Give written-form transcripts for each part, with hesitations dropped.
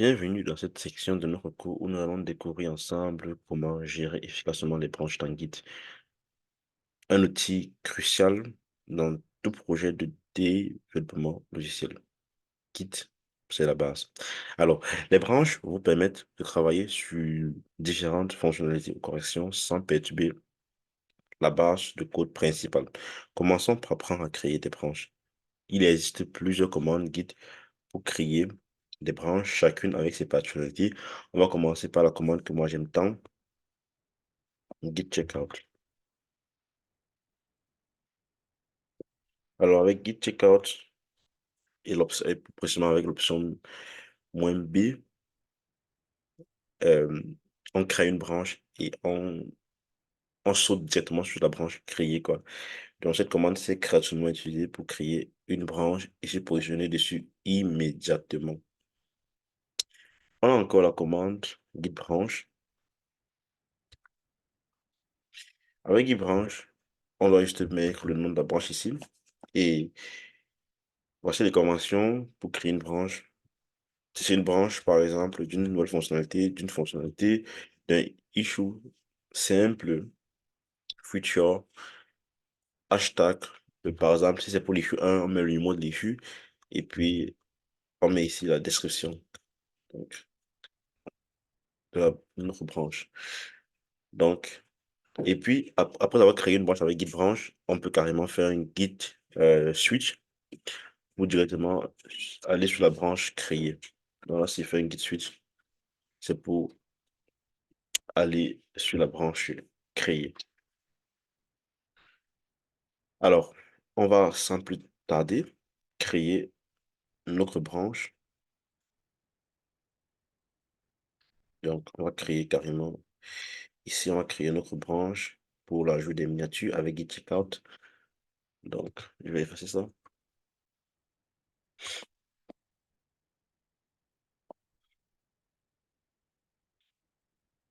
Bienvenue dans cette section de notre cours où nous allons découvrir ensemble comment gérer efficacement les branches dans Git, un outil crucial dans tout projet de développement logiciel. Git, c'est la base. Alors, les branches vous permettent de travailler sur différentes fonctionnalités ou corrections sans perturber la base de code principale. Commençons par apprendre à créer des branches. Il existe plusieurs commandes Git pour créer des branches, chacune avec ses particularités. On va commencer par la commande que moi j'aime tant, git checkout. Alors avec git checkout et plus précisément avec l'option "-b", euh, on crée une branche et on saute directement sur la branche créée, quoi. Donc cette commande c'est gratuitement utilisée pour créer une branche et se positionner dessus immédiatement. On a encore la commande git branch. Avec git branch, on doit juste mettre le nom de la branche ici et voici les conventions pour créer une branche. Si c'est une branche, par exemple, d'une nouvelle fonctionnalité, d'un issue simple, feature, hashtag. Par exemple, si c'est pour l'issue 1, on met le numéro de l'issue et puis on met ici la description donc, de notre branche. Donc, et puis, après avoir créé une branche avec git branch, on peut carrément faire une git switch ou directement aller sur la branche créée. Donc là, c'est faire une git switch, c'est pour aller sur la branche créée. Alors, on va sans plus tarder créer notre branche. Donc, on va créer carrément, ici, on va créer notre branche pour l'ajout des miniatures avec git checkout. Donc, je vais effacer ça.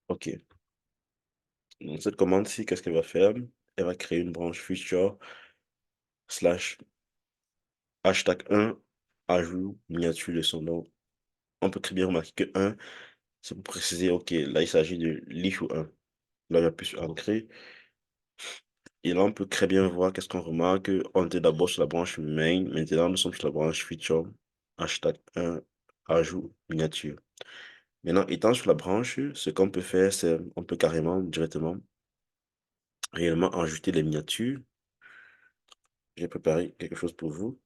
OK. Donc, cette commande-ci, qu'est-ce qu'elle va faire? Elle va créer une branche feature slash hashtag 1 ajout miniature de son nom. On peut très bien remarquer que 1, c'est pour préciser, OK, là, il s'agit de l'issue 1. Là, j'appuie sur Entrée. Et là, on peut très bien voir qu'est-ce qu'on remarque. On était d'abord sur la branche main. Maintenant, nous sommes sur la branche feature. Hashtag 1, ajout miniature. Maintenant, étant sur la branche, ce qu'on peut faire, c'est on peut carrément, directement, réellement ajouter les miniatures. J'ai préparé quelque chose pour vous.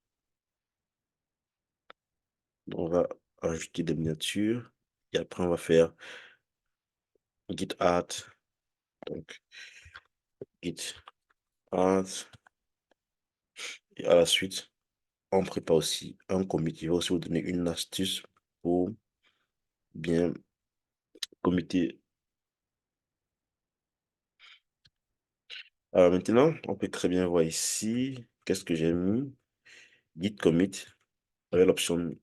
On va ajouter des miniatures. Et après, on va faire git add. Donc, git add. Et à la suite, on prépare aussi un commit. Je vais aussi vous donner une astuce pour bien committer. Alors maintenant, on peut très bien voir ici, qu'est-ce que j'ai mis? Git commit avec l'option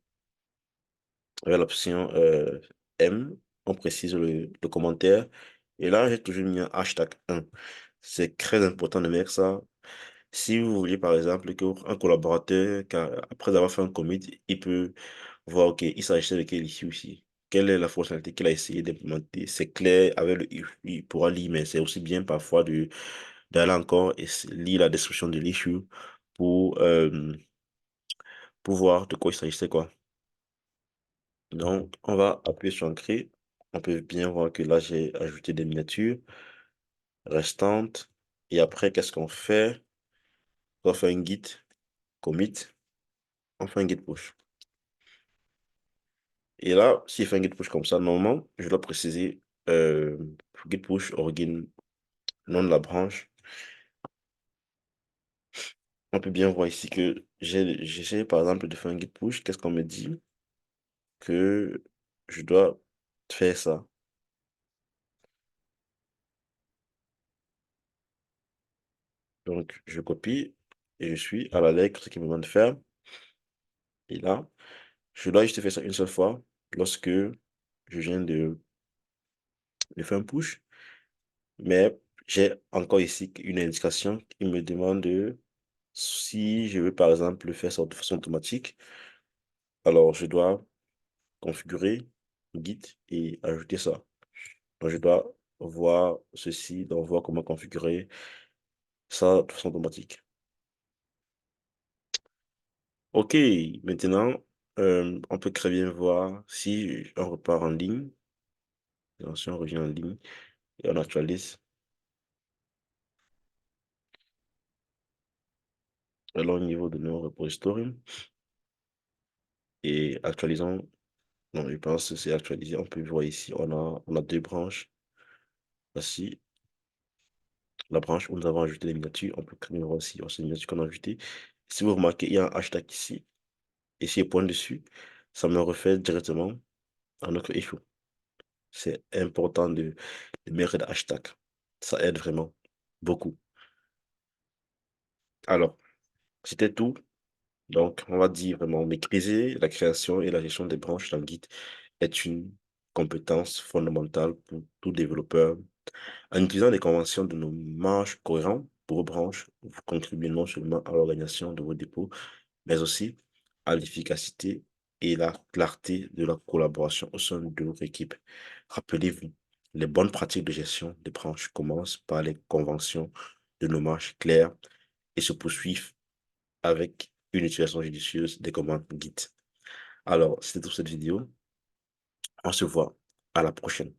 M, on précise le commentaire. Et là, j'ai toujours mis un hashtag 1. C'est très important de mettre ça. Si vous voulez, par exemple, qu'un collaborateur, après avoir fait un commit, il peut voir, OK, il s'agissait de quel issue aussi. Quelle est la fonctionnalité qu'il a essayé d'implémenter? C'est clair, avec il pourra lire, mais c'est aussi bien parfois d'aller encore et lire la description de l'issue pour, pour voir de quoi il s'agissait, quoi. Donc, on va appuyer sur Entrée. On peut bien voir que là, j'ai ajouté des miniatures restantes. Et après, qu'est-ce qu'on fait? On fait un git commit. On fait un git push. Et là, s'il fait un git push comme ça, normalement, je dois préciser git push origin, nom de la branche. On peut bien voir ici que j'essaie par exemple de faire un git push. Qu'est-ce qu'on me dit? Que je dois faire ça. Donc, je copie et je suis à la lettre ce qu'il me demande de faire. Et là, je dois juste faire ça une seule fois lorsque je viens de faire un push. Mais j'ai encore ici une indication qui me demande si je veux par exemple le faire ça de façon automatique. Alors, je dois configurer. Git et ajouter ça. Donc, je dois voir ceci, donc voir comment configurer ça de façon automatique. OK, maintenant, on peut très bien voir si on repart en ligne, donc si on revient en ligne et on actualise, allons au niveau de nos repositories et actualisons. Non, je pense que c'est actualisé. On peut voir ici, on a deux branches. Voici la branche où nous avons ajouté les miniatures. On peut très bien voir aussi ces miniatures qu'on a ajoutées. Si vous remarquez, il y a un hashtag ici. Et si je pointe dessus, ça me refait directement à notre issue. C'est important de mettre des hashtags. Ça aide vraiment beaucoup. Alors, c'était tout. Donc, on va dire vraiment maîtriser la création et la gestion des branches dans Git est une compétence fondamentale pour tout développeur. En utilisant les conventions de nommage cohérents pour vos branches, vous contribuez non seulement à l'organisation de vos dépôts, mais aussi à l'efficacité et la clarté de la collaboration au sein de votre équipe. Rappelez-vous, les bonnes pratiques de gestion des branches commencent par les conventions de nommage claires et se poursuivent avec une utilisation judicieuse des commandes Git. Alors, c'était tout pour cette vidéo. On se voit à la prochaine.